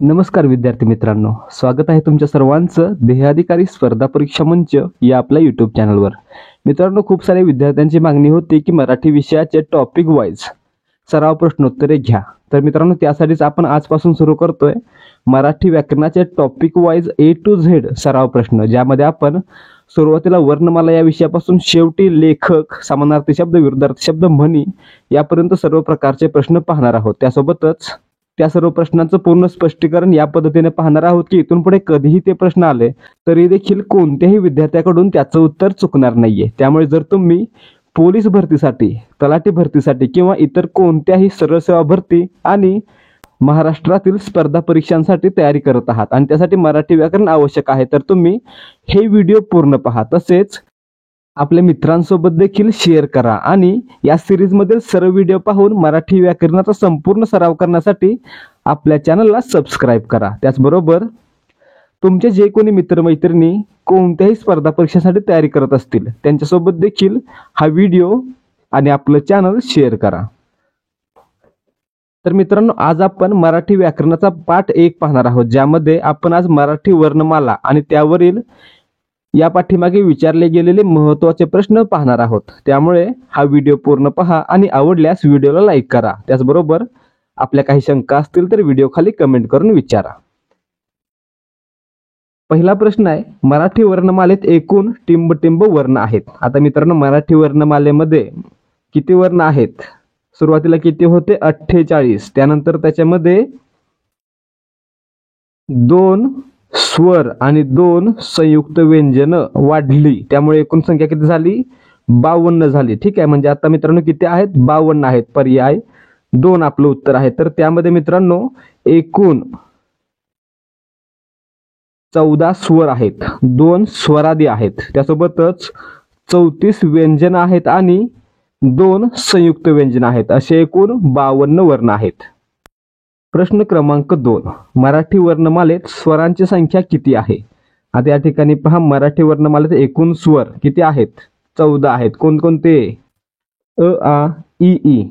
नमस्कार विद्यार्थी मित्रांनो, स्वागत आहे तुमच्या सर्वांचं ध्येयाधिकारी स्पर्धा परीक्षा मंच या आपल्या यूट्यूब चॅनलवर। मित्रांनो, खूप सारे विद्यार्थ्यांची मागणी होती की मराठी विषयाचे टॉपिक वाईज सराव प्रश्नोत्तरे घ्या। तर मित्रांनो, त्यासाठीच आपण आजपासून सुरू करतोय मराठी व्याकरणाचे topic wise A to Z सराव प्रश्न, ज्यामध्ये आपण सुरुवातीला वर्णमाला या विषयापासून शेवटी लेखक, समानार्थी शब्द, विरुद्धार्थी शब्द, म्हणी यापर्यंत सर्व प्रकारचे प्रश्न पाहणार आहोत। त्यासोबतच त्या सर्व प्रश्नांचं पूर्ण स्पष्टीकरण या पद्धतीने पाहणार आहोत की इथून पुढे कधीही ते प्रश्न आले तरी देखील कोणत्याही विद्यार्थ्याकडून त्याचं उत्तर चुकणार नाहीये। त्यामुळे जर तुम्ही पोलीस भरतीसाठी, तलाठी भरतीसाठी किंवा इतर कोणत्याही सरळ सेवा भरती आणि महाराष्ट्रातील स्पर्धा परीक्षांसाठी तयारी करत आहात आणि त्यासाठी मराठी व्याकरण आवश्यक आहे, तर तुम्ही हे व्हिडिओ पूर्ण पहा। तसेच आपल्या मित्रांसोबत देखील शेअर करा आणि या सिरीज मधील सर्व व्हिडिओ पाहून मराठी व्याकरणाचा संपूर्ण सराव करण्यासाठी आपल्या चॅनलला सबस्क्राइब करा। त्याचबरोबर तुमचे जे कोणी मित्रमैत्रिणी कोणत्याही स्पर्धा परीक्षेसाठी तयारी करत असतील त्यांच्यासोबत देखील हा व्हिडिओ आणि आपलं चॅनल शेअर करा। तर मित्रांनो, आज आपण मराठी व्याकरणाचा पाठ 1 पाहणार आहोत, ज्यामध्ये आपण आज मराठी वर्णमाला आणि त्यावरील या पाठीमागे विचारले गेलेले महत्त्वाचे प्रश्न पाहणार आहोत। त्यामुळे हा व्हिडिओ पूर्ण पहा आणि आवडल्यास व्हिडिओला लाईक करा। त्याचबरोबर आपल्या काही शंका असतील तर व्हिडिओ खाली कमेंट करून विचारा। पहिला प्रश्न आहे, मराठी वर्णमालेत एकूण टिंब वर्ण आहेत। आता मित्रांनो, मराठी वर्णमालेमध्ये किती वर्ण आहेत? सुरुवातीला किती होते? 48। त्यानंतर त्याच्यामध्ये 2 स्वर आणि 2 संयुक्त व्यंजन वाढली, त्यामुळे एकूण संख्या किती झाली? 52 झाली। ठीक आहे, म्हणजे आता मित्रांनो किती आहेत? 52 आहेत। पर्याय 2 आपलं उत्तर आहे। तर त्यामध्ये मित्रांनो एकूण 14 स्वर आहेत, 2 स्वरादी आहेत, त्यासोबतच 34 व्यंजन आहेत आणि 2 संयुक्त व्यंजन आहेत, असे एकूण 52 वर्ण आहेत। प्रश्न क्रमांक 2, मराठी वर्णमालेत स्वरांची संख्या किती आहे? आता या ठिकाणी पहा, मराठी वर्णमालेत एकूण स्वर किती आहेत? 14 आहेत। कोणकोणते? अ, आ, इ, ई,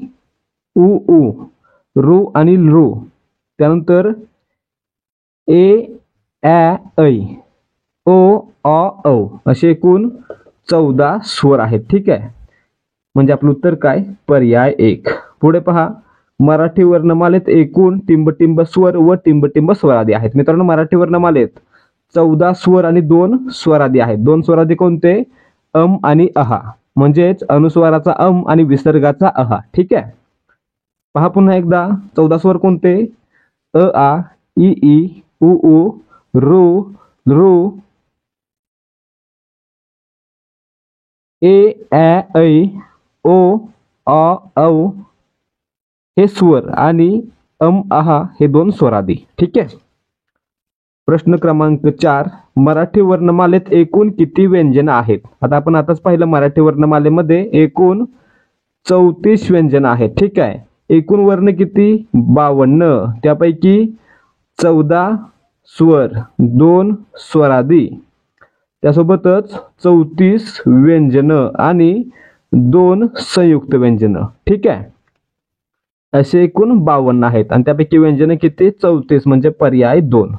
उ, ऊ, रू आणि लृ, त्यानंतर ए, ä, ऐ, ओ, अ, औ, असे एकूण 14 स्वर आहेत। ठीक आहे, म्हणजे आपलं उत्तर काय? पर्याय 1। पुढे पहा, मराठी वर्णमालेत एकूण टिंब स्वर व टिंब स्वरादी आहेत। मित्रांनो, मराठी वर्णमालेत 14 स्वर आणि 2 स्वरादी आहेत। 2 स्वरादी कोणते? अम आणि अहा, म्हणजेच अनुस्वाराचा अम आणि विसर्गाचा अहा। ठीक आहे, पहा पुन्हा एकदा, 14 स्वर कोणते? अ, आ, इ, ई, उ, ऊ, रू, लृ, ए, ä, ऐ, ओ, अ, औ हे स्वर आणि अम, आहा हे 2 स्वरादी। ठीक आहे। प्रश्न क्रमांक 4, मराठी वर्णमालेत एकूण किती व्यंजन आहेत? आता आपण आताच पाहिलं, मराठी वर्णमालेमध्ये एकूण 34 व्यंजन आहेत। ठीक आहे, एकूण वर्ण किती? 52, त्यापैकी 14 स्वर, 2 स्वरादी, त्यासोबतच 34 व्यंजन आणि 2 संयुक्त व्यंजन। ठीक आहे, असे एकूण 52 आहेत आणि त्यापैकी व्यंजन किती? 34, म्हणजे पर्याय 2।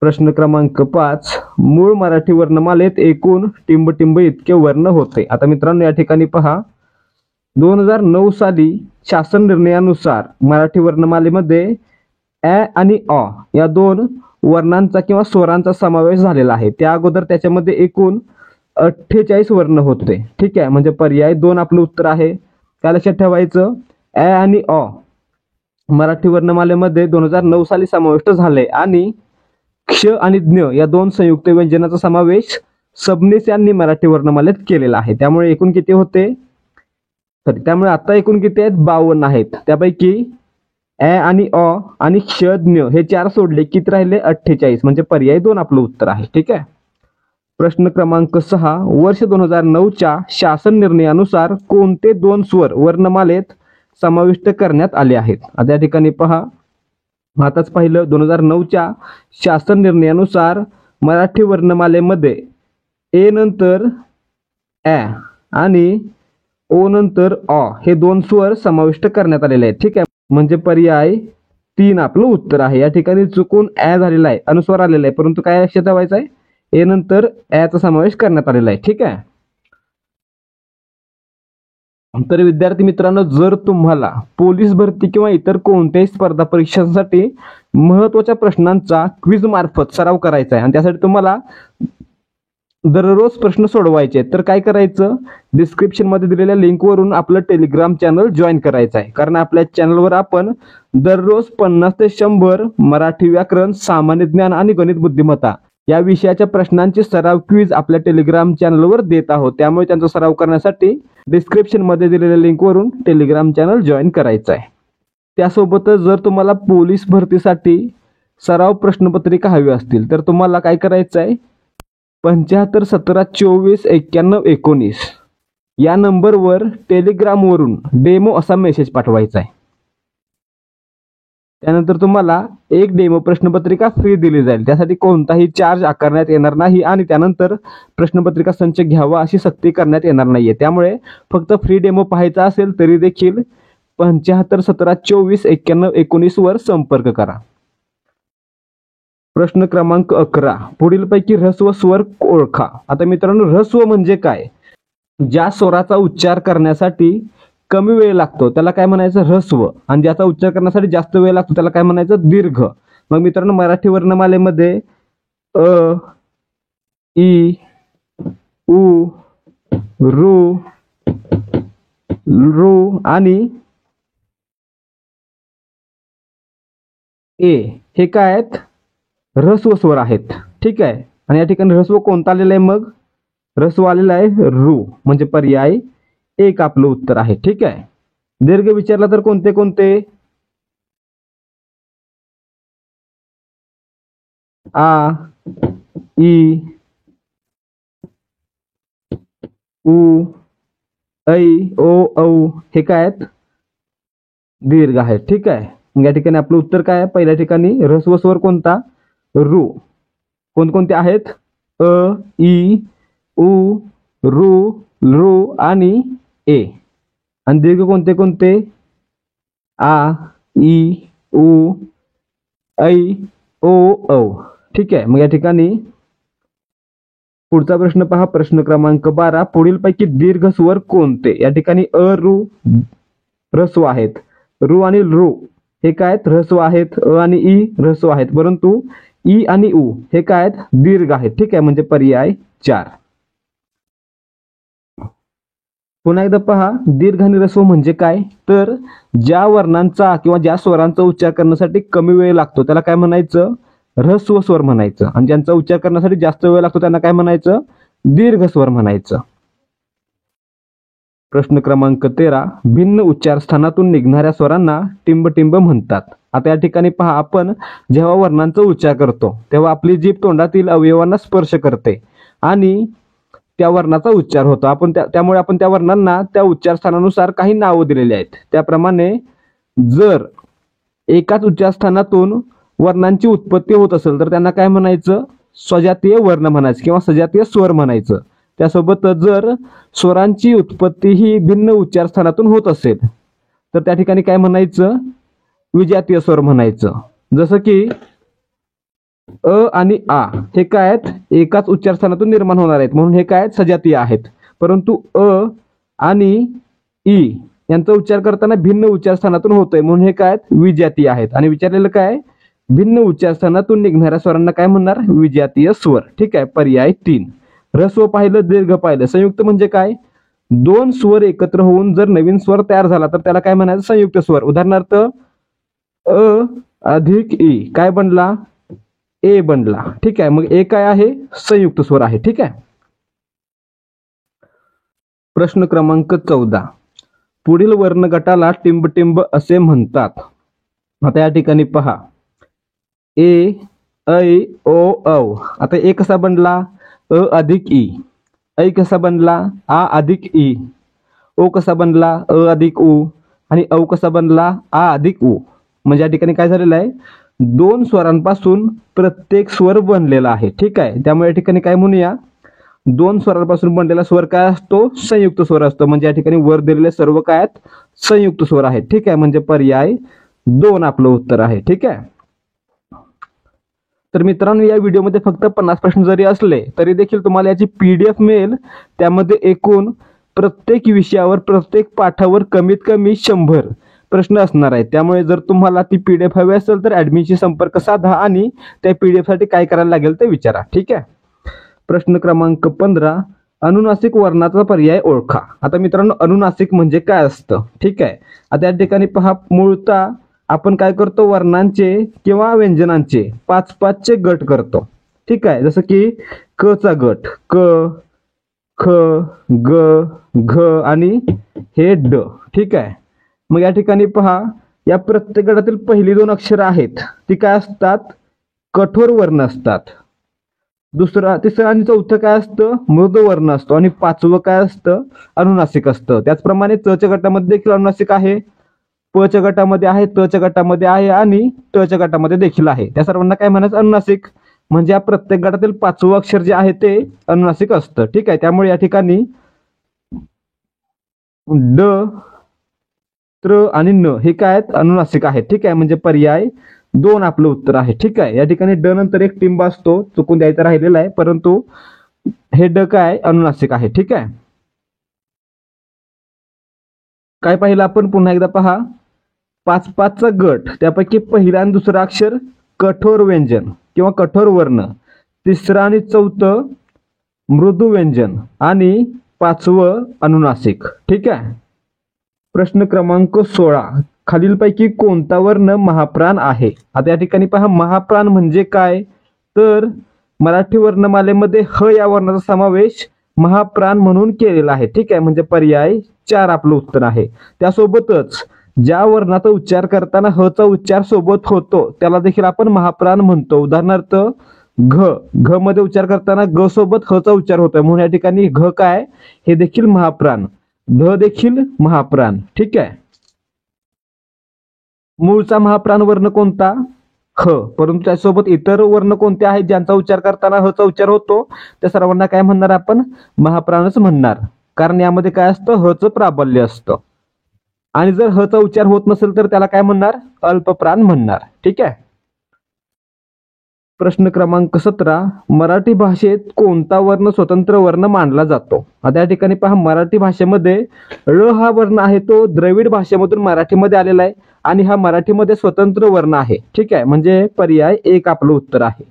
प्रश्न क्रमांक 5, मूळ मराठी वर्णमालेत एकूण टिंब इतके वर्ण होते। आता मित्रांनो, या ठिकाणी पहा, 2009 साली शासन निर्णयानुसार मराठी वर्णमालेमध्ये ä आणि अ या 2 वर्णांचा किंवा स्वरांचा समावेश झालेला आहे। त्या अगोदर त्याच्यामध्ये एकूण 48 वर्ण होते। ठीक आहे, म्हणजे पर्याय 2 आपलं उत्तर आहे। काय लक्षात ठेवायचं? ä आणि अ मराठी वर्णमालेमध्ये 2009 साली समाविष्ट झाले आणि क्ष आणि ज्ञ या 2 संयुक्त व्यंजनाचा समावेश सबनीस यांनी मराठी वर्णमालेत केलेला आहे। त्यामुळे एकूण किती होते? त्यामुळे आता एकूण किती आहेत? 52 आहेत। त्यापैकी ä आणि अ आणि क्ष, ज्ञ हे 4 सोडले, किती राहिले? 48, म्हणजे पर्याय 2 आपलं उत्तर आहे। ठीक आहे। प्रश्न क्रमांक 6, वर्ष 2009च्या शासन निर्णयानुसार कोणते 2 स्वर वर्णमालेत समाविष्ट करण्यात आले आहेत? आता या ठिकाणी पहा, आताच पाहिलं, 2009च्या शासन निर्णयानुसार मराठी वर्णमालेमध्ये ए नंतर ä आणि ओ नंतर अ हे 2 स्वर समाविष्ट करण्यात आलेले आहेत। ठीक आहे, म्हणजे पर्याय 3 आपलं उत्तर आहे. या ठिकाणी चुकून ॲ झालेला आहे, अनुस्वार आलेला आहे, परंतु काय लक्षात ठेवायचं आहे, ए नंतर ॲचा समावेश करण्यात आलेला आहे. ठीक आहे. तर विद्यार्थी मित्रांनो, जर तुम्हाला पोलीस भरती किंवा इतर कोणत्याही स्पर्धा परीक्षांसाठी महत्त्वाच्या प्रश्नांचा क्विज मार्फत सराव करायचा आहे आणि त्यासाठी तुम्हाला दररोज प्रश्न सोडवायचे आहेत, तर काय करायचं, डिस्क्रिप्शन मध्ये दिलेल्या लिंकवरून आपलं टेलिग्राम चॅनल जॉईन करायचं आहे. कारण आपल्या चॅनलवर आपण दररोज 50 ते 100 मराठी व्याकरण, सामान्य ज्ञान आणि गणित बुद्धिमत्ता या विषयाच्या प्रश्नांचे सराव क्विज आपल्या टेलिग्राम चॅनलवर देत आहोत. त्यामुळे त्यांचा सराव करण्यासाठी डिस्क्रिप्शन मध्ये दिलेल्या लिंकवरून टेलिग्राम चॅनल जॉईन करायचं आहे. त्यासोबतच जर तुम्हाला पोलीस भरतीसाठी सराव प्रश्नपत्रिका हवी असतील तर तुम्हाला काय करायचं आहे, 75 17 24 91 19 या नंबरवर टेलिग्रामवरून डेमो असा मेसेज पाठवायचा आहे. त्यानंतर तुम्हाला एक डेमो प्रश्नपत्रिका फ्री दिली जाईल. त्यासाठी कोणताही चार्ज आकारण्यात येणार नाही आणि त्यानंतर प्रश्नपत्रिका संच घ्यावा अशी सक्ती करण्यात येणार नाहीये. त्यामुळे फक्त फ्री डेमो पाहायचा असेल तरी देखील 75 17 24 91 19 वर संपर्क करा. प्रश्न क्रमांक 11, पुढीलपैकी ऱ्हस्व स्वर ओळखा. आता मित्रांनो, ऱ्हस्व म्हणजे काय, ज्या स्वराचा उच्चार करण्यासाठी कमी वेळ लागतो त्याला काय म्हणायचं, ऱ्हस्व, आणि ज्याचा उच्चार करण्यासाठी जास्त वेळ लागतो त्याला काय म्हणायचं, दीर्घ. मग मित्रांनो, मराठी वर्णमालेमध्ये अ, ई, उ, रू, रू आणि ए हे काय आहेत, ऱ्हस्व स्वर आहेत. ठीक आहे. आणि या ठिकाणी ऱ्हस्व कोणता आलेला आहे, मग ऱ्हस्व आलेला आहे रू, म्हणजे पर्याय एक आपलं उत्तर आहे. ठीक आहे. दीर्घ विचारला तर कोणते कोणते, आ, ई, उ, ऐ, ओ, औ हे काय आहेत, दीर्घ आहेत. ठीक आहे. या ठिकाणी आपलं उत्तर काय आहे, पहिल्या ठिकाणी ऱ्हस्व स्वर कोणता, रू. कोणकोणते आहेत, अ, ई, उ, रू, रू आणि ए. आणि दीर्घ कोणते कोणते, आ, ई, उ, ऐ, ओ, औ. ठीक आहे. मग या ठिकाणी पुढचा प्रश्न पहा, प्रश्न क्रमांक 12, पुढीलपैकी दीर्घ स्वर कोणते. या ठिकाणी अ, रू ऱ्हस्व आहेत, रू आणि रू हे काय आहेत, ऱ्हस्व आहेत, अ आणि ई ऱ्हस्व आहेत, परंतु ई आणि उ हे काय आहेत, दीर्घ आहेत. ठीक आहे. म्हणजे पर्याय 4. पुन्हा एकदा पहा, दीर्घ आणि ऱ्हस्व म्हणजे काय, तर ज्या वर्णांचा किंवा ज्या स्वरांचा उच्चार करण्यासाठी कमी वेळ लागतो त्याला काय म्हणायचं, ऱ्हस्व स्वर म्हणायचं, आणि ज्यांचा उच्चार करण्यासाठी जास्त वेळ लागतो त्यांना काय म्हणायचं, दीर्घ स्वर म्हणायचं. प्रश्न क्रमांक 13, भिन्न उच्चार स्थानातून निघणाऱ्या स्वरांना टिंब म्हणतात. आता या ठिकाणी पहा, आपण जेव्हा वर्णांचा उच्चार करतो तेव्हा आपली जीभ तोंडातील अवयवांना स्पर्श करते आणि त्या वर्णाचा उच्चार होतो. त्यामुळे आपण त्या वर्णांना त्या उच्चार स्थानानुसार काही नावं दिलेली आहेत. त्याप्रमाणे जर एकाच उच्चार स्थानातून वर्णांची उत्पत्ती होत असेल तर त्यांना काय म्हणायचं, स्वजातीय वर्ण म्हणायचं किंवा सजातीय स्वर म्हणायचं. त्यासोबतच जर स्वरांची उत्पत्ती ही भिन्न उच्चार स्थानातून होत असेल तर त्या ठिकाणी काय म्हणायचं, विजातीय स्वर म्हणायचं. जसं की अ आणि आ हे काय आहेत, एकाच उच्चार स्थानातून निर्माण होणार आहेत म्हणून हे काय आहेत, सजातीय आहेत. परंतु अ आणि ई यांचा उच्चार करताना भिन्न उच्चार स्थानातून होतोय म्हणून हे काय आहेत, विजातीय आहेत. आणि विचारलेलं काय, भिन्न उच्चार स्थानातून निघणाऱ्या स्वरांना काय म्हणणार, विजातीय स्वर. ठीक आहे. पर्याय 3. ऱ्हस्व पाहिलं, दीर्घ पाहिलं. संयुक्त म्हणजे काय, दोन स्वर एकत्र होऊन जर नवीन स्वर तयार झाला तर त्याला काय म्हणायचं, संयुक्त स्वर. उदाहरणार्थ अ अधिक ई काय बनला, ए बनला. ठीक आहे. मग ए काय आहे, संयुक्त स्वर आहे. ठीक आहे. प्रश्न क्रमांक 14, पुढील वर्ण गटाला टिंब असे म्हणतात. आता या ठिकाणी पहा, ए, ऐ, ओ, औ. आता ए कसा बनला, अ अधिक ई. ऐ कसा बनला, आ अधिक ई. ओ कसा बनला, अ अधिक उ. आणि औ कसा बनला, आ अधिक उ. म्हणजे या ठिकाणी काय झालेलं आहे, दोन स्वरांपासून प्रत्येक स्वर बनलेला आहे. ठीक आहे. त्यामुळे या ठिकाणी काय म्हणूया, दोन स्वरांपासून बनलेला स्वर काय असतो, संयुक्त स्वर असतो. म्हणजे या ठिकाणी वर दिलेले सर्व काय आहेत, संयुक्त स्वर आहेत. ठीक आहे. म्हणजे पर्याय 2 आपलं उत्तर आहे. ठीक आहे. तर मित्रांनो, या व्हिडिओमध्ये फक्त 50 प्रश्न जरी असले तरी देखील तुम्हाला याची PDF मिळेल. त्यामध्ये एकूण प्रत्येक विषयावर प्रत्येक पाठावर कमीत कमी 100 प्रश्न असणार आहेत. त्यामुळे जर तुम्हाला ती PDF हवी असेल तर ॲडमिनशी संपर्क साधा आणि त्या PDF साठी काय करायला लागेल ते विचारा. ठीक आहे. प्रश्न क्रमांक 15, अनुनासिक वर्णाचा पर्याय ओळखा. आता मित्रांनो, अनुनासिक म्हणजे काय असतं? ठीक आहे. आता या ठिकाणी पहा, मूळतः आपण काय करतो, वर्णांचे किंवा व्यंजनांचे 5-5चे गट करतो. ठीक आहे. जसं की क चा गट क, ख, ग, घ आणि हे ड. ठीक आहे. मग या ठिकाणी पहा, या प्रत्येक गटातील पहिली 2 अक्षर आहेत ती काय असतात? कठोर वर्ण असतात. तिसरं आणि चौथं काय असतं? मृदू वर्ण असतो. आणि 5वं काय असतं? अनुनासिक असतं. त्याचप्रमाणे च च्या गटामध्ये देखील अनुनासिक आहे, प च्या गटामध्ये आहे, त च्या गटामध्ये आहे आणि ट च्या गटामध्ये देखील आहे. त्या सर्वांना काय म्हणायचं? अनुनासिक. म्हणजे या प्रत्येक गटातील 5वं अक्षर जे आहे ते अनुनासिक असतं. ठीक आहे. त्यामुळे या ठिकाणी ड, त्र आणि न हे काय आहेत? अनुनासिक आहेत. ठीक आहे. म्हणजे पर्याय 2 आपलं उत्तर आहे. ठीक आहे. या ठिकाणी ड नंतर एक टिंब असतो, चुकून द्यायचा राहिलेला आहे, परंतु हे ड काय? अनुनासिक आहे. ठीक आहे. काय पाहिलं आपण? पुन्हा एकदा पहा, 5-5चा गट, त्यापैकी पहिला आणि दुसरा अक्षर कठोर व्यंजन किंवा कठोर वर्ण, तिसरं आणि चौथं मृदू व्यंजन आणि 5वं अनुनासिक. ठीक आहे. प्रश्न क्रमांक 16, खालीलपैकी कोणता वर्ण महाप्राण आहे? आता या ठिकाणी पहा, महाप्राण म्हणजे काय? तर मराठी वर्णमालेमध्ये ह या वर्णाचा समावेश महाप्राण म्हणून केलेला आहे. ठीक आहे. म्हणजे पर्याय 4 आपलं उत्तर आहे. त्यासोबतच ज्या वर्णाचा उच्चार करताना ह चा उच्चार सोबत होतो त्याला देखील आपण महाप्राण म्हणतो. उदाहरणार्थ घ, घ मध्ये उच्चार करताना ग सोबत ह चा उच्चार होतोय म्हणून या ठिकाणी घ काय? हे देखील महाप्राण. ध देखील महाप्राण. ठीक आहे. मूळचा महाप्राण वर्ण कोणता? ह. परंतु त्यासोबत इतर वर्ण कोणते आहेत ज्यांचा उच्चार करताना ह चा उच्चार होतो? त्या सर्वांना काय म्हणणार आपण? महाप्राणच म्हणणार. कारण यामध्ये काय असतं? ह चं प्राबल्य असतं. आणि जर ह चा उच्चार होत नसेल तर त्याला काय म्हणणार? अल्पप्राण म्हणणार. ठीक आहे. प्रश्न क्रमांक 17, मराठी भाषेत कोणता वर्ण स्वतंत्र वर्ण मानला जातो? आता या ठिकाणी पहा, मराठी भाषेमध्ये ळ हा वर्ण आहे तो द्रविड भाषेमधून मराठीमध्ये आलेला आहे आणि हा मराठीमध्ये स्वतंत्र वर्ण आहे. ठीक आहे. म्हणजे पर्याय 1 आपलं उत्तर आहे.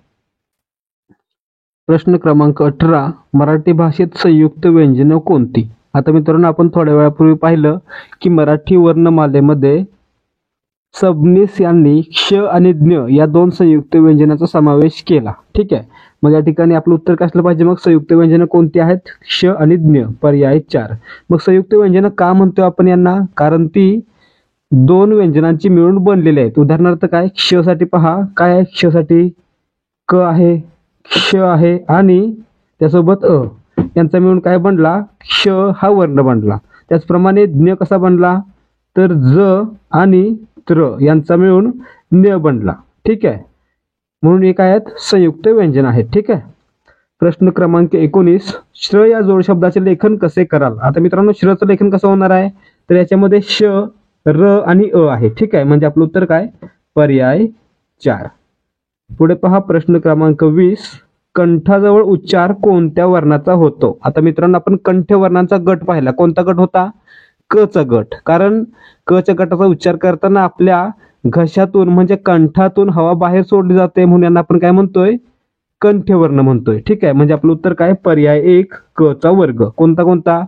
प्रश्न क्रमांक 18, मराठी भाषेत संयुक्त व्यंजनं कोणती? आता मित्रांनो, आपण थोड्या वेळापूर्वी पाहिलं की मराठी वर्णमालेमध्ये सबनीस यांनी क्ष आणि ज्ञ या 2 संयुक्त व्यंजनाचा समावेश केला. ठीक आहे. मग या ठिकाणी आपलं उत्तर काय असलं पाहिजे? मग संयुक्त व्यंजनं कोणती आहेत? क्ष आणि ज्ञ. पर्याय 4. मग संयुक्त व्यंजनं का म्हणतोय आपण यांना? कारण ती 2 व्यंजनांची मिळून बनलेली आहेत. उदाहरणार्थ काय? क्ष साठी पहा, काय आहे? क्ष साठी क आहे, क्ष आहे आणि त्यासोबत अ यांचा मिळून काय बनला? क्ष हा वर्ण बनला. त्याचप्रमाणे ज्ञ कसा बनला? तर ज आणि त्र यांचा मिळून ज्ञ बनला. ठीक आहे. म्हणून हे काय आहेत? संयुक्त व्यंजन आहेत. ठीक आहे. प्रश्न क्रमांक 19, श्र या जोड शब्दाचे लेखन कसे कराल? आता मित्रांनो, श्रचं लेखन कसं होणार आहे? तर याच्यामध्ये श, र आणि अ आहे. ठीक आहे. म्हणजे आपलं उत्तर काय? पर्याय 4. पुढे पहा, प्रश्न क्रमांक 20, कंठाजवळ उच्चार कोणत्या वर्णाचा होतो? आता मित्रांनो, आपण कंठ वर्णांचा गट पाहिला. कोणता गट होता? क चा गट. कारण क च्या गटाचा उच्चार करताना आपल्या घशातून म्हणजे कंठातून हवा बाहेर सोडली जाते म्हणून यांना आपण काय म्हणतोय? कंठवर्ण म्हणतोय. ठीक आहे. म्हणजे आपलं उत्तर काय? पर्याय 1 क चा वर्ग. कोणता कोणता?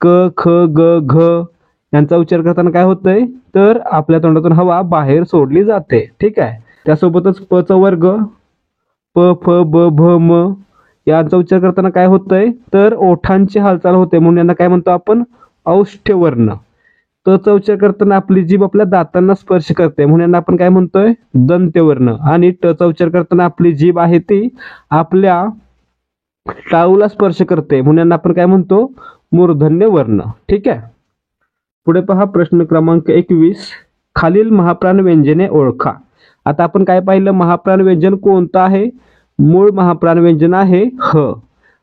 क, ख, ग, घ यांचा उच्चार करताना काय होतंय? तर आपल्या तोंडातून हवा बाहेर सोडली जाते. ठीक आहे. त्यासोबतच प चा वर्ग, प, फ, ब, भ, म यांचा उच्चार करताना काय होतंय? तर ओठांची हालचाल होते म्हणून यांना काय म्हणतो आपण? औष्ठ्यवर्ण. त चा उच्चार करताना आपली जीभ आपल्या दातांना स्पर्श करते म्हणून यांना आपण काय म्हणतोय? दंत्यवर्ण. आणि ट चा उच्चार करताना आपली जीभ आहे ती आपल्या टाळूला स्पर्श करते म्हणून यांना आपण काय म्हणतो? मूर्धन्य वर्ण. ठीक आहे. पुढे पहा, प्रश्न क्रमांक 21, खालील महाप्राण व्यंजने ओळखा. आता आपण काय पाहिलं? महाप्राण व्यंजन कोणतं आहे? मूळ महाप्राण व्यंजन आहे ह.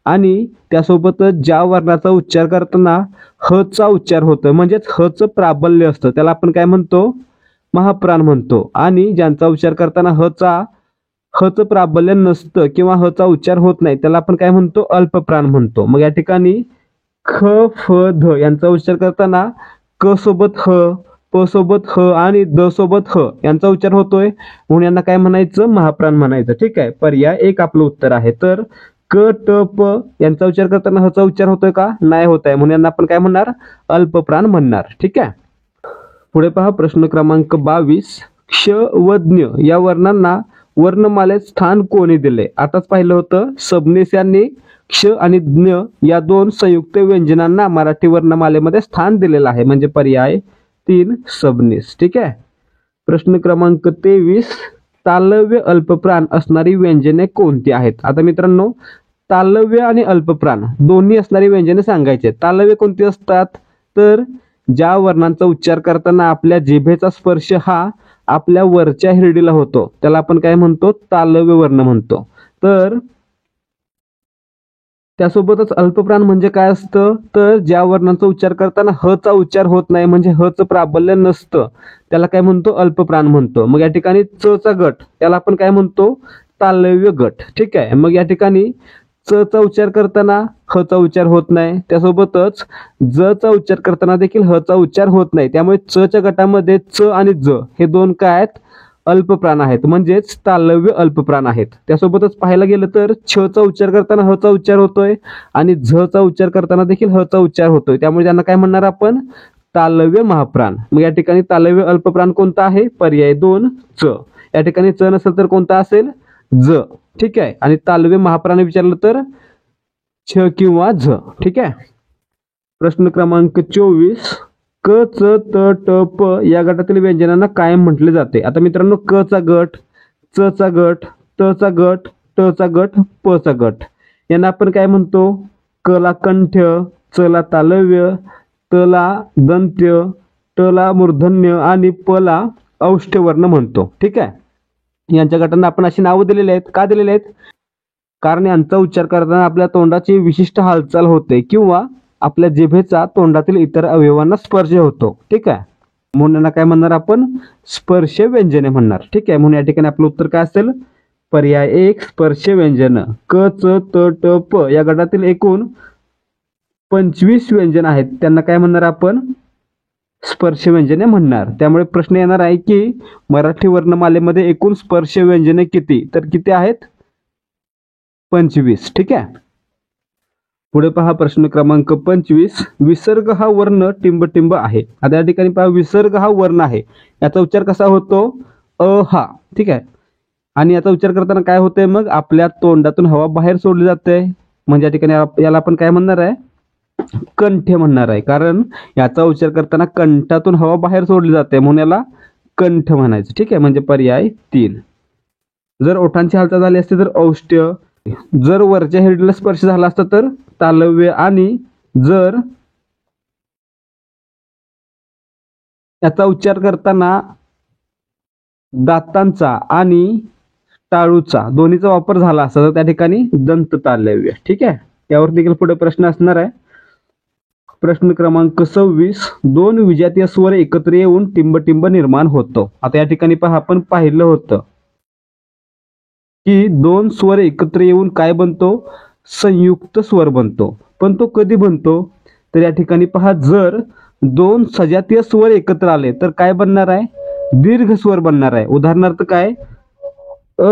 आणि त्यासोबतच ज्या वर्णाचा उच्चार करताना ह चा उच्चार होतो म्हणजेच ह चं प्राबल्य असतं त्याला आपण काय म्हणतो? महाप्राण म्हणतो आणि ज्यांचा उच्चार करताना हचं प्राबल्य नसतं किंवा हचा उच्चार होत नाही त्याला आपण काय म्हणतो अल्पप्राण म्हणतो. मग या ठिकाणी ख फ ध यांचा उच्चार करताना क सोबत ह, प सोबत ह आणि द सोबत ह यांचा उच्चार होतोय म्हणून यांना काय म्हणायचं महाप्राण म्हणायचं. ठीक आहे, पर्याय एक आपलं उत्तर आहे. तर क ट प यांचा उच्चार करताना हचा उच्चार होतोय का, नाही होत आहे, म्हणून यांना आपण काय म्हणणार अल्पप्राण म्हणणार. ठीक आहे, पुढे पहा प्रश्न क्रमांक 22. क्ष व ज्ञ या वर्णांना वर्णमालेत स्थान कोणी दिले. आताच पाहिलं होतं सबनीस यांनी क्ष आणि ज्ञ या दोन संयुक्त व्यंजनांना मराठी वर्णमालेमध्ये स्थान दिलेलं आहे, म्हणजे पर्याय 3 सबनीस. ठीक आहे, प्रश्न क्रमांक 23. तालव्य अल्पप्राण असणारी व्यंजने कोणती आहेत. आता मित्रांनो तालव्य आणि अल्पप्राण दोन्ही असणारी व्यंजने सांगायचे. तालव्य कोणती असतात, तर ज्या वर्णांचा उच्चार करताना आपल्या जिभेचा स्पर्श हा आपल्या वरच्या हिरडीला होतो त्याला आपण काय म्हणतो तालव्य वर्ण म्हणतो. तर त्यासोबतच अल्पप्राण म्हणजे काय असतं, तर ज्या वर्णांचा उच्चार करताना हचा उच्चार होत नाही म्हणजे हचं प्राबल्य नसतं त्याला काय म्हणतो अल्पप्राण म्हणतो. मग या ठिकाणी च चा गट त्याला आपण काय म्हणतो तालव्य गट. ठीक आहे, मग या ठिकाणी च चा उच्चार करताना हचा उच्चार होत नाही, त्यासोबतच ज चा उच्चार करताना देखील हचा उच्चार होत नाही, त्यामुळे च च्या गटामध्ये च आणि ज हे दोन काय आहेत अल्पप्राण आहेत, म्हणजेच तालव्य अल्पप्राण आहेत. त्यासोबतच पाहायला गेलं तर छ चा उच्चार करताना हचा उच्चार होतोय आणि झ चा उच्चार करताना देखील हचा उच्चार होतोय, त्यामुळे त्यांना काय म्हणणार आपण तालव्य महाप्राण. मग या ठिकाणी तालव्य अल्पप्राण कोणता आहे, पर्याय 2 च. या ठिकाणी च नसेल तर कोणता असेल ज. ठीक आहे, आणि तालव्य महाप्राण विचारलं तर छ किंवा झ. ठीक आहे, प्रश्न क्रमांक 24. क च त ट प या गटातील व्यंजनांना काय म्हटले जाते. आता मित्रांनो क चा गट, च चा गट, त चा गट, ट चा गट, प चा गट यांना आपण काय म्हणतो क ला कंठ, च ला तालव्य, त ला दंत्य, ट ला मूर्धन्य आणि प ला औष्ठ्यवर्ण म्हणतो. ठीक आहे, यांच्या गटांना आपण अशी नावं दिलेली आहेत. का दिलेली आहेत, कारण यांचा उच्चार करताना आपल्या तोंडाची विशिष्ट हालचाल होते किंवा आपल्या जिभेचा तोंडातील इतर अवयवांना स्पर्श होतो. ठीक आहे, म्हणून यांना काय म्हणणार आपण स्पर्श व्यंजने म्हणणार. ठीक आहे, म्हणून या ठिकाणी आपलं उत्तर काय असेल पर्याय 1 स्पर्श व्यंजन. क च त ट प या गटातील एकूण 25 व्यंजन आहेत त्यांना काय म्हणणार आपण स्पर्श व्यंजने म्हणणार. त्यामुळे प्रश्न येणार आहे की मराठी वर्णमालेमध्ये एकूण स्पर्श व्यंजने किती, तर किती आहेत 25. ठीक आहे, पुढे पहा प्रश्न क्रमांक 25. विसर्ग हा वर्ण टिंबटिंब आहे. आता या ठिकाणी पहा विसर्ग हा वर्ण आहे, याचा उच्चार कसा होतो अ हा. ठीक आहे, आणि याचा उच्चार करताना काय होतंय मग आपल्या तोंडातून हवा बाहेर सोडली जाते, म्हणजे या ठिकाणी याला आपण काय म्हणणार आहे कंठ म्हणणार आहे, कारण याचा उच्चार करताना कंठातून हवा बाहेर सोडली जाते म्हणून याला कंठ म्हणायचं. ठीक आहे, म्हणजे पर्याय 3. जर ओठांची हालचाल झाली असती तर औष्ठ्य, जर वरच्या हिरडीला स्पर्श झाला असता तर तालव्य, आणि जर याचा उच्चार करताना दातांचा आणि टाळूचा दोन्हीचा वापर झाला असता तर त्या ठिकाणी दंत तालव्य. ठीक आहे, यावर देखील पुढे प्रश्न असणार आहे. प्रश्न क्रमांक 26. दोन विजातीय स्वर एकत्र येऊन टिंबटिंब निर्माण होतो. आता या ठिकाणी पहा आपण पाहिलं होतं की दोन स्वर एकत्र येऊन काय बनतो संयुक्त स्वर बनतो, पण तो कधी बनतो, तर या ठिकाणी पहा जर दोन सजातीय स्वर एकत्र आले तर काय बनणार आहे दीर्घ स्वर बनणार आहे. उदाहरणार्थ काय अ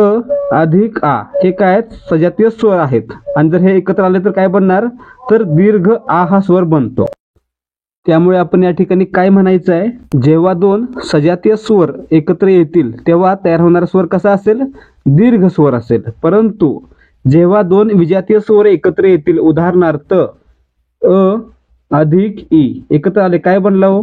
अधिक आ हे काय सजातीय स्वर आहेत आणि जर हे एकत्र आले तर काय बनणार तर दीर्घ आ हा स्वर बनतो. त्यामुळे आपण या ठिकाणी काय म्हणायचं आहे, जेव्हा दोन सजातीय स्वर एकत्र येतील तेव्हा तयार होणारा स्वर कसा असेल दीर्घ स्वर असेल. परंतु जेव्हा दोन विजातीय स्वर एकत्र येतील उदाहरणार्थ अ अधिक ई एकत्र आले काय बनला हो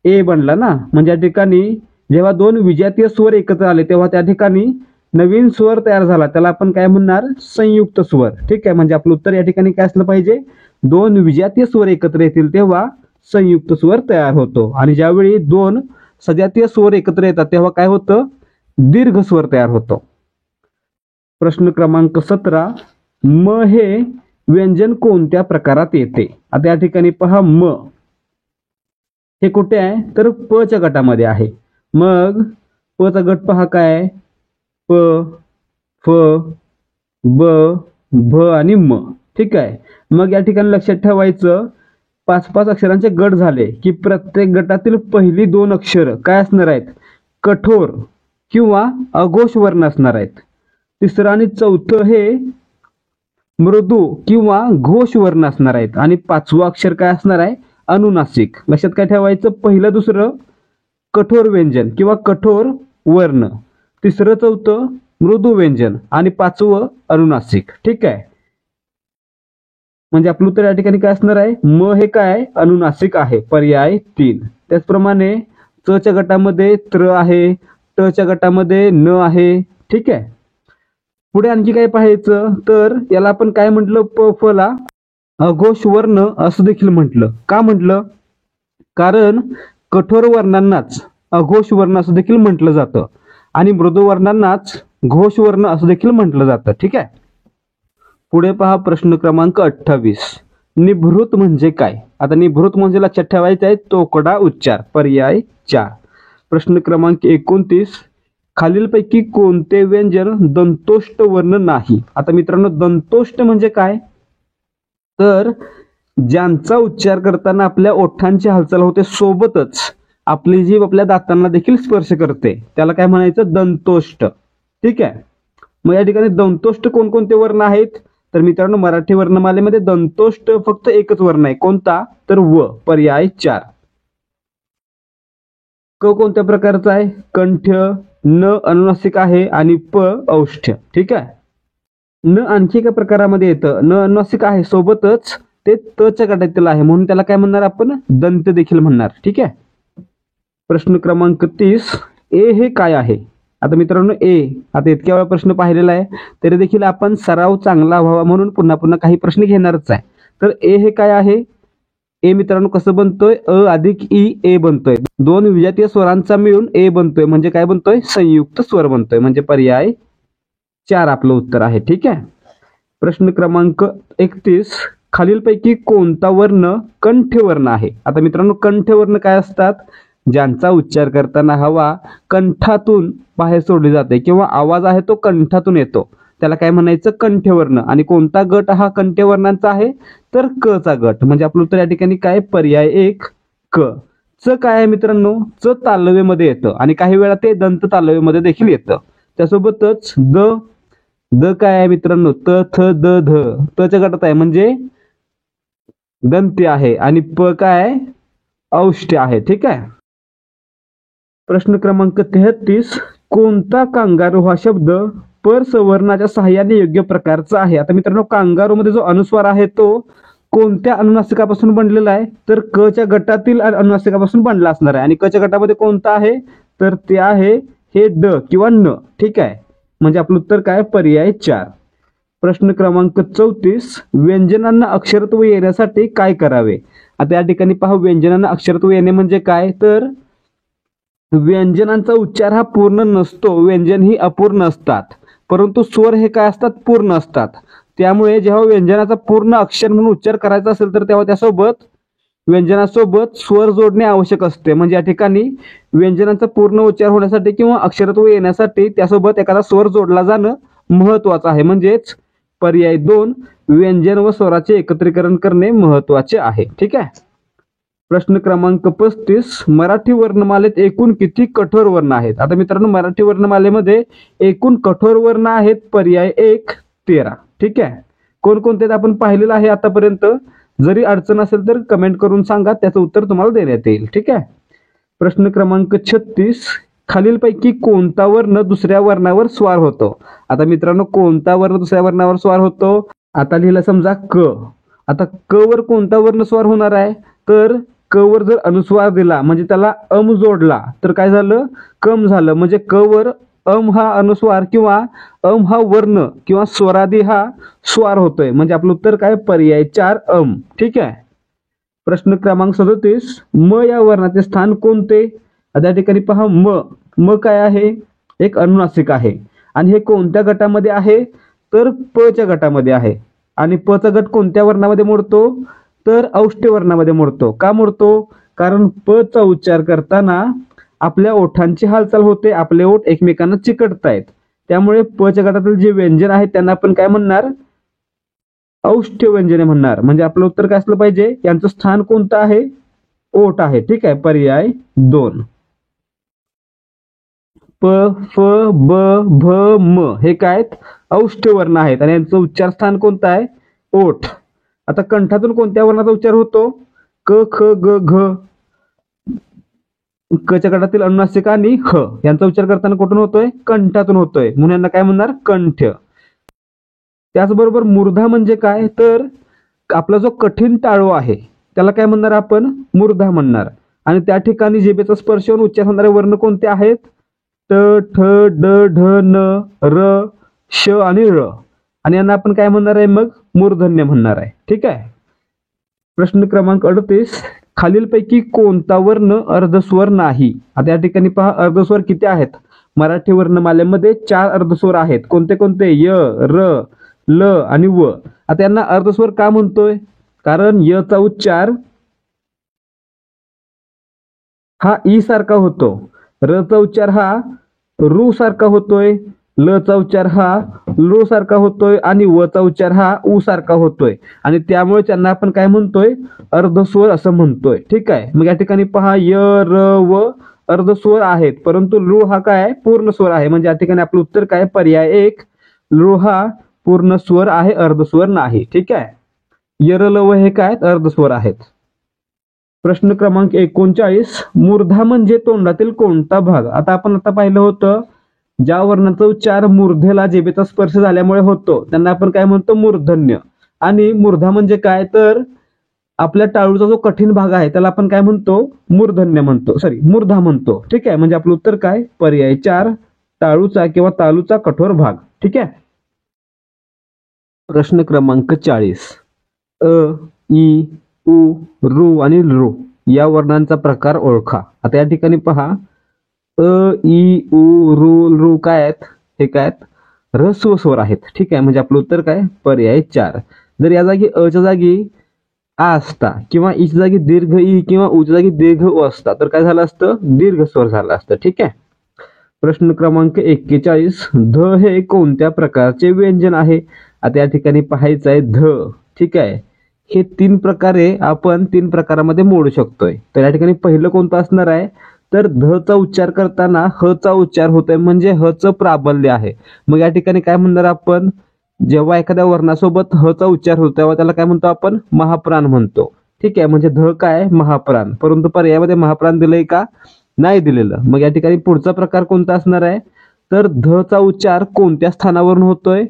ए बनला ना, म्हणजे या ठिकाणी जेव्हा दोन विजातीय स्वर एकत्र आले तेव्हा त्या ठिकाणी नवीन स्वर तयार झाला त्याला आपण काय म्हणणार संयुक्त स्वर. ठीक आहे, म्हणजे आपलं उत्तर या ठिकाणी काय असलं पाहिजे दोन विजातीय स्वर एकत्र येतील तेव्हा संयुक्त स्वर तयार होतो, आणि ज्यावेळी दोन सजातीय स्वर एकत्र येतात तेव्हा काय होतं दीर्घ स्वर तयार होतो. प्रश्न क्रमांक 17. म हे व्यंजन कोणत्या प्रकारात येते. आता या ठिकाणी पहा म हे कुठे आहे तर प च्या गटामध्ये आहे. मग प चा गट पहा काय, प, फ, ब, भ आणि म. ठीक आहे. मग या ठिकाणी लक्षात ठेवायचं 5-5 अक्षरांचे गट झाले की प्रत्येक गटातील पहिली 2 अक्षर काय असणार आहेत, कठोर किंवा अघोष वर्ण असणार आहेत. तिसरं आणि चौथं हे मृदू किंवा घोष वर्ण असणार आहेत आणि 5वं अक्षर काय असणार आहे, अनुनासिक. लक्षात काय ठेवायचं, पहिलं दुसरं कठोर व्यंजन किंवा कठोर वर्ण, तिसरं चौथं मृदू व्यंजन आणि 5वं अनुनासिक. ठीक आहे. म्हणजे आपलं उत्तर या ठिकाणी काय असणार आहे, म हे काय अनुनासिक आहे, पर्याय 3. त्याचप्रमाणे च च्या गटामध्ये त्र आहे, ट च्या गटामध्ये न आहे. ठीक आहे. पुढे आणखी काय पाहायचं, तर याला आपण काय म्हटलं, प फ ला अघोष वर्ण असं देखील म्हटलं. का म्हटलं, कारण कठोर वर्णांनाच अघोष वर्ण असं देखील म्हटलं जातं आणि मृदू वर्णांनाच घोष वर्ण असं देखील म्हटलं जातं. ठीक आहे. पुढे पहा प्रश्न क्रमांक 28. निभृत म्हणजे काय. आता निभृत म्हणजे लक्षात ठेवायचं आहे तोकडा उच्चार, पर्याय 4. प्रश्न क्रमांक 29. खालीलपैकी कोणते व्यंजन दंतोष्ट वर्ण नाही. आता मित्रांनो दंतोष्ट म्हणजे काय, तर ज्यांचा उच्चार करताना आपल्या ओठांची हालचाल होते सोबतच आपली जीभ आपल्या दातांना देखील स्पर्श करते, त्याला काय म्हणायचं, दंतोष्ट. ठीक आहे. मग या ठिकाणी दंतोष्ट कोणकोणते वर्ण आहेत, तर मित्रांनो मराठी वर्णमालेमध्ये दंतोष्ट फक्त एकच वर्ण आहे, कोणता, तर व, पर्याय 4. क कोणत्या प्रकारचा आहे, कंठ, न अनुनासिक आहे आणि प औष्ठ्य. ठीक आहे. न आणखी एका प्रकारामध्ये येतं, न अनुनासिक आहे सोबतच ते त च्या गटातील आहे म्हणून त्याला काय म्हणणार आपण, दंत देखील म्हणणार. ठीक आहे. प्रश्न क्रमांक 30. ए हे काय आहे. आता मित्रांनो ए, आता इतक्या वेळा प्रश्न पाहिलेला आहे तरी देखील आपण सराव चांगला व्हावा म्हणून पुन्हा पुन्हा काही प्रश्न घेणारच आहे. तर ए हे काय आहे. ए मित्रांनो कसं बनतोय, अ अधिक ई ए बनतोय. 2 विजातीय स्वरांचा मिळून ए बनतोय म्हणजे काय बनतोय, संयुक्त स्वर बनतोय म्हणजे पर्याय 4 आपलं उत्तर आहे. ठीक आहे. प्रश्न क्रमांक 31. खालीलपैकी कोणता वर्ण कंठवर्ण आहे. आता मित्रांनो कंठवर्ण काय असतात, ज्यांचा उच्चार करताना हवा कंठातून बाहेर सोडली जाते किंवा आवाज आहे तो कंठातून येतो, त्याला काय म्हणायचं, कंठवर्ण. आणि कोणता गट हा कंठवर्णांचा आहे, तर क चा गट. म्हणजे आपलं उत्तर या ठिकाणी काय, पर्याय 1 क. च काय आहे मित्रांनो, च तालव्यमध्ये येतं आणि काही वेळा ते दंत तालव्यमध्ये देखील येतं. त्यासोबतच द, द काय आहे मित्रांनो, त थ द ध, त च्या गटात आहे म्हणजे दंती आहे आणि प काय औष्ठ्य आहे. ठीक आहे. प्रश्न क्रमांक 33. कोणता कांगारू हा शब्द पर सवर्णाच्या सहाय्याने योग्य प्रकारचा आहे. आता मित्रांनो कांगारू मध्ये जो अनुस्वार आहे तो कोणत्या अनुनासिकापासून बनलेला आहे, तर क च्या गटातील अनुनासिकापासून बनला असणार आहे आणि क च्या गटामध्ये कोणता आहे, तर ते आहे हे ड किंवा न. ठीक आहे. म्हणजे आपलं उत्तर काय, पर्याय 4. प्रश्न क्रमांक 34. व्यंजनांना अक्षरत्व येण्यासाठी काय करावे. आता या ठिकाणी पहा व्यंजनांना अक्षरत्व येणे म्हणजे काय, तर व्यंजनांचा उच्चार हा पूर्ण नसतो, व्यंजन ही अपूर्ण असतात, परंतु स्वर हे काय असतात, पूर्ण असतात. त्यामुळे जेव्हा व्यंजनाचा पूर्ण अक्षर म्हणून उच्चार करायचा असेल तर तेव्हा त्यासोबत व्यंजनासोबत स्वर जोडणे आवश्यक असते. म्हणजे या ठिकाणी व्यंजनाचा पूर्ण उच्चार होण्यासाठी किंवा अक्षरत्व येण्यासाठी त्यासोबत एखादा स्वर जोडला जाणं महत्वाचं आहे. म्हणजेच पर्याय 2 व्यंजन व स्वराचे एकत्रीकरण करणे महत्वाचे आहे. ठीक आहे. प्रश्न क्रमांक 35. मराठी वर्णमालेत एकूण किती कठोर वर्ण आहेत. आता मित्रांनो मराठी वर्णमालेमध्ये एकूण कठोर वर्ण आहेत, पर्याय 1 13. ठीक आहे. कोणकोणते आपण पाहिलेलं आहे आतापर्यंत. जरी अडचण असेल तर कमेंट करून सांगा, त्याचं उत्तर तुम्हाला देण्यात येईल. ठीक आहे. प्रश्न क्रमांक 36. खालीलपैकी कोणता वर्ण दुसऱ्या वर्णावर स्वार होतो. आता मित्रांनो कोणता वर्ण दुसऱ्या वर्णावर स्वार होतो. आता लिहिलं समजा क. आता क वर कोणता वर्ण स्वार होणार आहे, तर क वर जर अनुस्वार दिला म्हणजे त्याला अम जोडला तर काय झालं, कम झालं. म्हणजे क वर अम हा अनुस्वार किंवा अम हा वर्ण किंवा स्वरादी हा स्वार होतोय. म्हणजे आपलं उत्तर काय, पर्याय 4 अम. ठीक आहे. प्रश्न क्रमांक 37. म या वर्णाचे स्थान कोणते. आता या ठिकाणी पहा म काय आहे, एक अनुनासिक आहे आणि हे कोणत्या गटामध्ये आहे, तर प च्या गटामध्ये आहे. आणि प चा गट कोणत्या वर्णामध्ये मोडतो, तर औष्ठ्य वर्णामध्ये मोडतो. का मोडतो, कारण प चा उच्चार करताना आपल्या ओठांची हालचाल होते, आपले ओठ एकमेकांना चिकटतायत, त्यामुळे प च्या गटातील जे व्यंजन आहेत त्यांना आपण काय म्हणणार, औष्ठ्य व्यंजने म्हणणार. म्हणजे आपलं उत्तर काय असलं पाहिजे, यांचं स्थान कोणतं आहे, ओठ आहे. ठीक आहे, पर्याय 2. प, फ, ब, भ, म हे काय आहेत, औष्ठ्य वर्ण आहेत आणि यांचं उच्चार स्थान कोणतं आहे, ओठ. आता कंठातून कोणत्या वर्णाचा उच्चार होतो, क, ख, ग, घ. क च्या गटातील अनुनासिक आणि ह यांचा उच्चार करताना कुठून होतोय, कंठातून होतोय, म्हणून यांना काय म्हणणार, कंठ. त्याचबरोबर मूर्धा म्हणजे काय, तर आपला जो कठीण टाळू आहे त्याला काय म्हणणार आपण, मूर्धा म्हणणार. आणि त्या ठिकाणी जिभेचा स्पर्श होऊन उच्चार होणारे वर्ण कोणते आहेत, ट, ठ, ड, ढ, न, र, श आणि र. आणि यांना आपण काय म्हणणार आहे, मग मूर्धन्य म्हणणार आहे. ठीक आहे. प्रश्न क्रमांक 38, खालीलपैकी कोणता वर्ण अर्धस्वर नाही. आता या ठिकाणी पहा, अर्धस्वर किती आहेत, मराठी वर्णमालेमध्ये 4 अर्धस्वर आहेत. कोणते कोणते, य, र, ल आणि व. आता यांना अर्धस्वर का म्हणतोय, कारण य चा उच्चार हा ई सारखा होतो, र चा उच्चार हा रू सारखा होतोय, ल चा उच्चार हा लो सारखा होतोय आणि व चा उच्चार हा उ सारखा होतोय. आणि त्यामुळे त्यांना आपण काय म्हणतोय, अर्धस्वर असं म्हणतोय. ठीक आहे. मग या ठिकाणी पहा, य, र, व अर्धस्वर आहेत, परंतु लू हा काय, पूर्ण स्वर आहे. म्हणजे या ठिकाणी आपलं उत्तर काय, पर्याय 1, लू हा पूर्ण स्वर आहे, अर्धस्वर नाही. ठीक आहे. य, र, ल, व हे काय, अर्धस्वर आहेत. प्रश्न क्रमांक 39, मूर्धा म्हणजे तोंडातील कोणता भाग. आता आपण आता पाहिलं होतं, ज्या वर्णाचा उच्चार मूर्धेला जिभेचा स्पर्श झाल्यामुळे होतो त्यांना आपण काय म्हणतो, मूर्धन्य. आणि मूर्धा म्हणजे काय, तर आपल्या टाळूचा जो कठीण भाग आहे त्याला आपण काय म्हणतो, मूर्धन्य म्हणतो, मूर्धा म्हणतो. ठीक आहे. म्हणजे आपलं उत्तर काय, पर्याय 4, टाळूचा किंवा तालूचा कठोर भाग. ठीक आहे. प्रश्न क्रमांक 40, अ, ई, उ, रू आणि ऋ या वर्णांचा प्रकार ओळखा. आता या ठिकाणी पहा, अ, ई, उ, रू काय आहेत, हे काय आहेत, ऱ्हस्व स्वर आहेत. ठीक आहे. म्हणजे आपलं उत्तर काय, पर्याय 4. जर या जागी अ च्या जागी आ असता किंवा ई च्या जागी दीर्घ ई किंवा उ च्या जागी दीर्घ उ असता तर काय झालं असतं, दीर्घ स्वर झालं असतं. ठीक आहे. प्रश्न क्रमांक 41, ध हे कोणत्या प्रकारचे व्यंजन आहे. आता या ठिकाणी पाहायचं आहे ध. ठीक आहे. हे 3 प्रकारे आपण 3 प्रकारामध्ये मोडू शकतोय. तर या ठिकाणी पहिलं कोणतं असणार आहे, तर ध चा उच्चार करताना ह चा उच्चार होतोय, म्हणजे ह चं प्राबल्य आहे. मग या ठिकाणी काय म्हणणार आपण, जेव्हा एखाद्या वर्णासोबत ह चा उच्चार होतो तेव्हा त्याला काय म्हणतो आपण, महाप्राण म्हणतो. ठीक आहे. म्हणजे ध काय, महाप्राण. परंतु पर्यायामध्ये महाप्राण दिलंय का, नाही दिलेलं. मग या ठिकाणी पुढचा प्रकार कोणता असणार आहे, तर ध चा उच्चार कोणत्या स्थानावरून होतोय,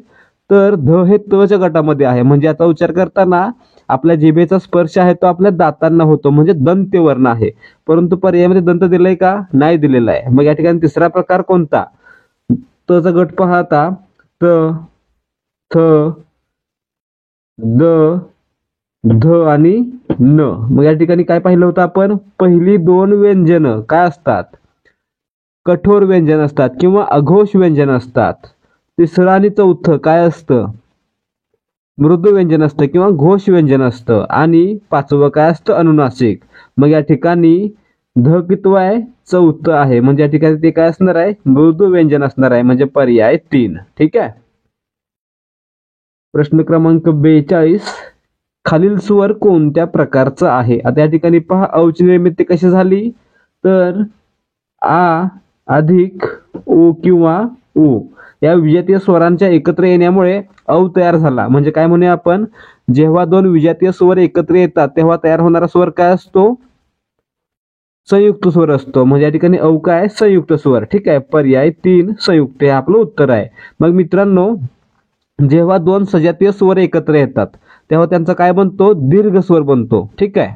तर ध हे त च्या गटामध्ये आहे. म्हणजे याचा उच्चार करताना आपल्या जिभेचा स्पर्श आहे तो आपल्या दातांना होतो, म्हणजे दंत्य वर्ण आहे. परंतु पर्यायामध्ये दंत दिलंय का, नाही दिलेला आहे. मग या ठिकाणी तिसरा प्रकार कोणता, त चा गट पाहता, त, थ, द, ध आणि न. मग या ठिकाणी काय पाहिलं होतं आपण, पहिली 2 व्यंजन काय असतात, कठोर व्यंजन असतात किंवा अघोष व्यंजन असतात. तिसरं आणि चौथं काय असतं, मृदू व्यंजन असतं किंवा घोष व्यंजन असतं. आणि 5वं काय असतं, अनुनासिक. मग या ठिकाणी ध कितवं आहे, 4थं आहे. म्हणजे या ठिकाणी ते काय असणार आहे, मृदू व्यंजन असणार आहे. म्हणजे पर्याय 3. ठीक आहे. प्रश्न क्रमांक 42, खालील स्वर कोणत्या प्रकारचा आहे. आता या ठिकाणी पहा, औची निर्मिती कशी झाली, तर आ अधिक ओ किंवा उ या विजातीय स्वरांच्या एकत्र येण्यामुळे औ तयार झाला. म्हणजे काय म्हणूया आपण, जेव्हा 2 विजातीय स्वर एकत्र येतात तेव्हा तयार होणारा स्वर काय असतो, संयुक्त स्वर असतो. म्हणजे या ठिकाणी औ काय, संयुक्त स्वर. ठीक आहे. पर्याय 3, संयुक्त हे आपलं उत्तर आहे. मग मित्रांनो, जेव्हा 2 सजातीय स्वर एकत्र येतात तेव्हा त्यांचा काय बनतो, दीर्घ स्वर बनतो. ठीक आहे.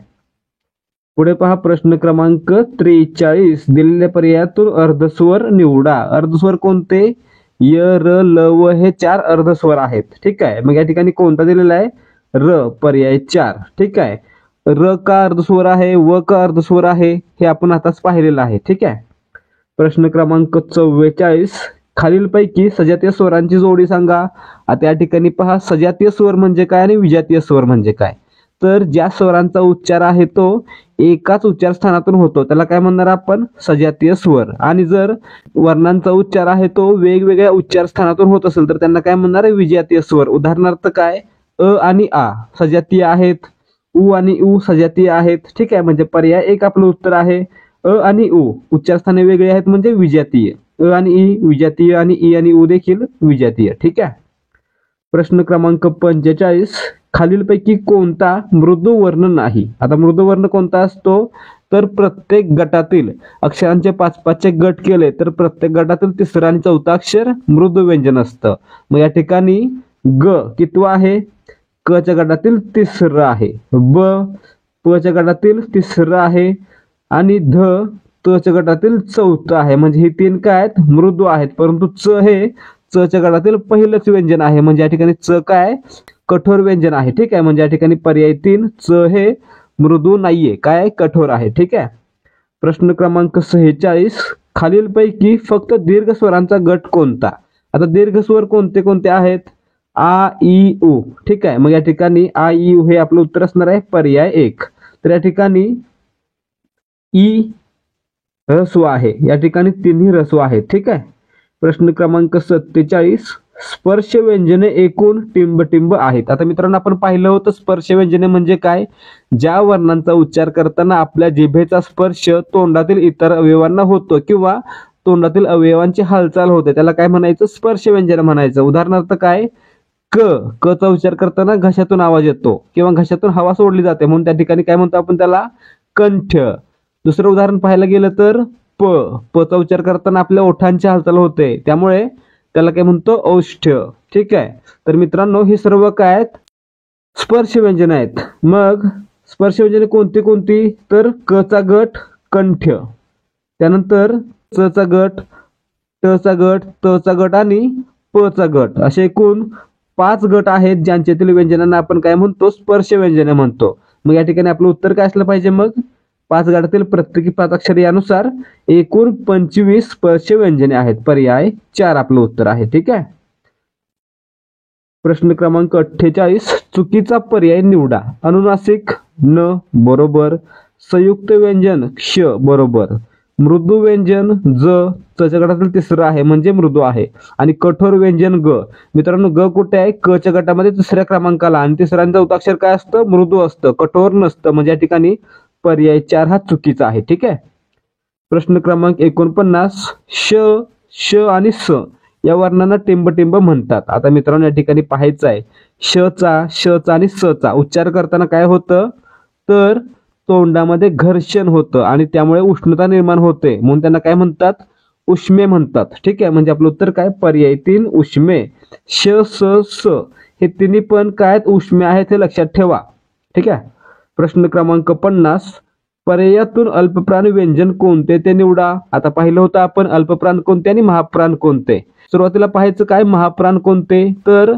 पुढे पहा, प्रश्न क्रमांक 43, दिलेल्या पर्यायातून अर्धस्वर निवडा. अर्धस्वर कोणते, य, र, ल, व हे 4 अर्धस्वर आहेत. ठीक आहे. मग या ठिकाणी कोणता दिलेला आहे, र, पर्याय 4. ठीक आहे. र का अर्धस्वर आहे, व का अर्धस्वर आहे हे आपण आताच पाहिलेलं आहे. ठीक आहे. प्रश्न क्रमांक 44, खालीलपैकी सजातीय स्वरांची जोडी सांगा. आता या ठिकाणी पहा, सजातीय स्वर म्हणजे काय आणि विजातीय स्वर म्हणजे काय. तर ज्या स्वरांचा उच्चार आहे तो एकाच उच्चार स्थानातून होतो त्याला काय म्हणणार आपण? सजातीय स्वर. आणि जर वर्णांचा उच्चार आहे तो वेगवेगळ्या उच्चार स्थानातून होत असेल तर त्यांना काय म्हणणार? विजातीय स्वर. उदाहरणार्थ काय? अ आणि आ सजातीय आहेत, उ आणि उ सजातीय आहेत. ठीक आहे, म्हणजे पर्याय एक आपलं उत्तर आहे. अ आणि उ उच्चारस्थाने वेगळे आहेत म्हणजे विजातीय. अ आणि ई विजातीय आणि ई आणि उ देखील विजातीय. ठीक आहे. प्रश्न क्रमांक 45, खालीलपैकी कोणता मृदू वर्ण नाही? आता मृदू वर्ण कोणता असतो? तर प्रत्येक गटातील अक्षरांचे 5-5चे गट केले तर प्रत्येक गटातील तिसरा आणि चौथा अक्षर मृदू व्यंजन असतं. मग या ठिकाणी ग कितवा आहे? क च्या गटातील तिसरं आहे. ब प च्या गटातील तिसरं आहे आणि ध त च्या गटातील चौथं आहे. म्हणजे हे तीन काय आहेत? मृदू आहेत. परंतु च हे च च्या गटातील पहिलंच व्यंजन आहे. म्हणजे या ठिकाणी च काय? कठोर व्यंजन आहे. ठीक आहे, म्हणजे या ठिकाणी पर्याय 3 च हे मृदू नाहीये, काय? कठोर आहे. ठीक आहे. प्रश्न क्रमांक 46, खालीलपैकी फक्त दीर्घ स्वरांचा गट कोणता? आता दीर्घ स्वर कोणते कोणते आहेत? आ ई उ. ठीक आहे, मग या ठिकाणी आ ई उ हे आपलं उत्तर असणार आहे पर्याय 1. तर या ठिकाणी ई ह्रस्व आहे, या ठिकाणी तिन्ही ह्रस्व आहेत. ठीक आहे. प्रश्न क्रमांक 47, स्पर्श व्यंजने एकूण टिंब आहेत. आता मित्रांनो आपण पाहिलं होतं स्पर्श व्यंजने म्हणजे काय? ज्या वर्णांचा उच्चार करताना आपल्या जिभेचा स्पर्श तोंडातील इतर अवयवांना होतो किंवा तोंडातील अवयवांची हालचाल होते त्याला काय म्हणायचं? स्पर्श व्यंजन म्हणायचं. उदाहरणार्थ काय? क चा उच्चार करताना घशातून आवाज येतो किंवा घशातून हवा सोडली जाते म्हणून त्या ठिकाणी काय म्हणतो आपण त्याला? कंठ. दुसरं उदाहरण पाहायला गेलं तर प चा उच्चार करताना आपल्या ओठांची हालचाल होते त्यामुळे त्याला काय म्हणतो? औष्ठ. ठीक आहे. तर मित्रांनो हे सर्व काय आहेत? स्पर्श व्यंजन आहेत. मग स्पर्श व्यंजने कोणती कोणती? तर क चा गट कंठ, त्यानंतर च चा गट, ट चा गट, त चा गट आणि प चा गट असे एकूण 5 गट आहेत ज्यांच्यातील व्यंजनांना आपण काय म्हणतो? स्पर्श व्यंजने म्हणतो. मग या ठिकाणी आपलं उत्तर काय असलं पाहिजे? मग 5 गटातील प्रत्येकी 5 अक्षरे यानुसार एकूण 25 स्पर्श व्यंजने आहेत. पर्याय 4 आपलं उत्तर आहे. ठीक आहे. प्रश्न क्रमांक 48, चुकीचा पर्याय निवडा. अनुनासिक न बरोबर, संयुक्त व्यंजन क्ष बरोबर, मृदू व्यंजन च च्या गटातील तिसरं आहे म्हणजे मृदू आहे आणि कठोर व्यंजन ग. मित्रांनो ग कुठे आहे? क च्या गटामध्ये तिसऱ्या क्रमांकाला आणि तिसऱ्या आणि चौथं अक्षर काय असतं? मृदू असतं, कठोर नसतं. म्हणजे या ठिकाणी पर्याय 4 हा चुकीचा आहे. ठीक आहे. प्रश्न क्रमांक 49, श श आणि स या वर्णांना टिंब म्हणतात. आता मित्रांनो या ठिकाणी पाहायचं आहे श चा आणि स चा उच्चार करताना काय होतं? तर तोंडामध्ये घर्षण होतं आणि त्यामुळे उष्णता निर्माण होते म्हणून त्यांना काय म्हणतात? उष्मे म्हणतात. ठीक आहे, म्हणजे आपलं उत्तर काय? पर्याय 3 उष्मे. श स स हे तिन्ही पण काय उष्मे आहेत हे लक्षात ठेवा. ठीक आहे. प्रश्न क्रमांक 50, पर्यायातून अल्पप्राण व्यंजन कोणते ते निवडा. आता पाहिलं होतं आपण अल्पप्राण कोणते आणि महाप्राण कोणते. सुरुवातीला पाहायचं काय? महाप्राण कोणते? तर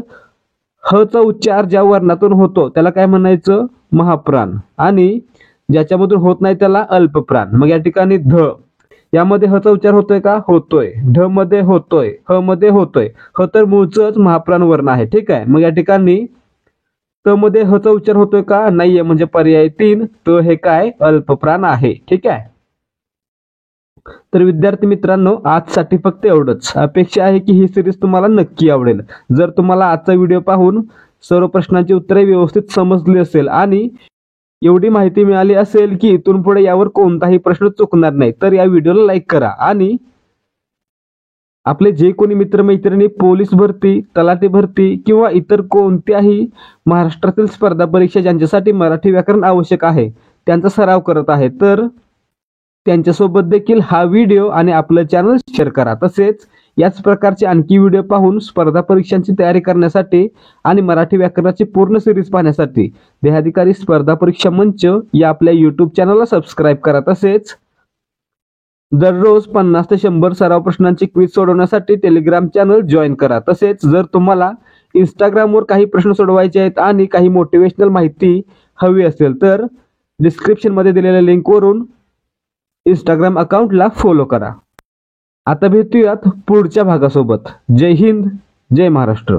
ह चा उच्चार ज्या वर्णातून होतो त्याला काय म्हणायचं? महाप्राण. आणि ज्याच्यामधून होत नाही त्याला अल्पप्राण. मग या ठिकाणी ध यामध्ये ह चा उच्चार होतोय का? होतोय. ढ मध्ये होतोय, ह मध्ये होतोय. ह तर मूळच महाप्राण वर्ण आहे. ठीक आहे. मग या ठिकाणी त मध्ये ह चा उच्चार होतोय का? नाहीये, म्हणजे पर्याय 3 त हे काय? अल्पप्राण आहे. ठीक आहे. तर विद्यार्थी मित्रांनो आजसाठी फक्त एवढंच. अपेक्षा आहे की ही सिरीज तुम्हाला नक्की आवडेल. जर तुम्हाला आजचा व्हिडिओ पाहून सर्व प्रश्नांची उत्तरे व्यवस्थित समजली असेल आणि एवढी माहिती मिळाली असेल की इथून पुढे यावर कोणताही प्रश्न चुकणार नाही तर या व्हिडिओला लाईक करा आणि आपले जे कोणी मित्रमैत्रिणी पोलीस भरती, तलाठी भरती किंवा इतर कोणत्याही महाराष्ट्रातील स्पर्धा परीक्षा ज्यांच्यासाठी मराठी व्याकरण आवश्यक आहे त्यांचा सराव करत आहे तर त्यांच्यासोबत देखील हा व्हिडिओ आणि आपलं चॅनल शेअर करा. तसेच याच प्रकारचे आणखी व्हिडिओ पाहून स्पर्धा परीक्षांची तयारी करण्यासाठी आणि मराठी व्याकरणाची पूर्ण सिरीज पाहण्यासाठी देहाधिकारी स्पर्धा परीक्षा मंच या आपल्या YouTube चॅनलला सबस्क्राईब करा. तसेच दररोज 50 ते 100 सराव प्रश्नांची क्विज सोडवण्यासाठी टेलिग्राम चॅनल जॉईन करा. तसेच जर तुम्हाला इंस्टाग्रामवर काही प्रश्न सोडवायचे आहेत आणि काही मोटिवेशनल माहिती हवी असेल तर डिस्क्रिप्शन मध्ये दिलेल्या लिंकवरून इंस्टाग्राम अकाउंटला फॉलो करा. आता भेटूयात पुढच्या भागासोबत. जय हिंद, जय महाराष्ट्र.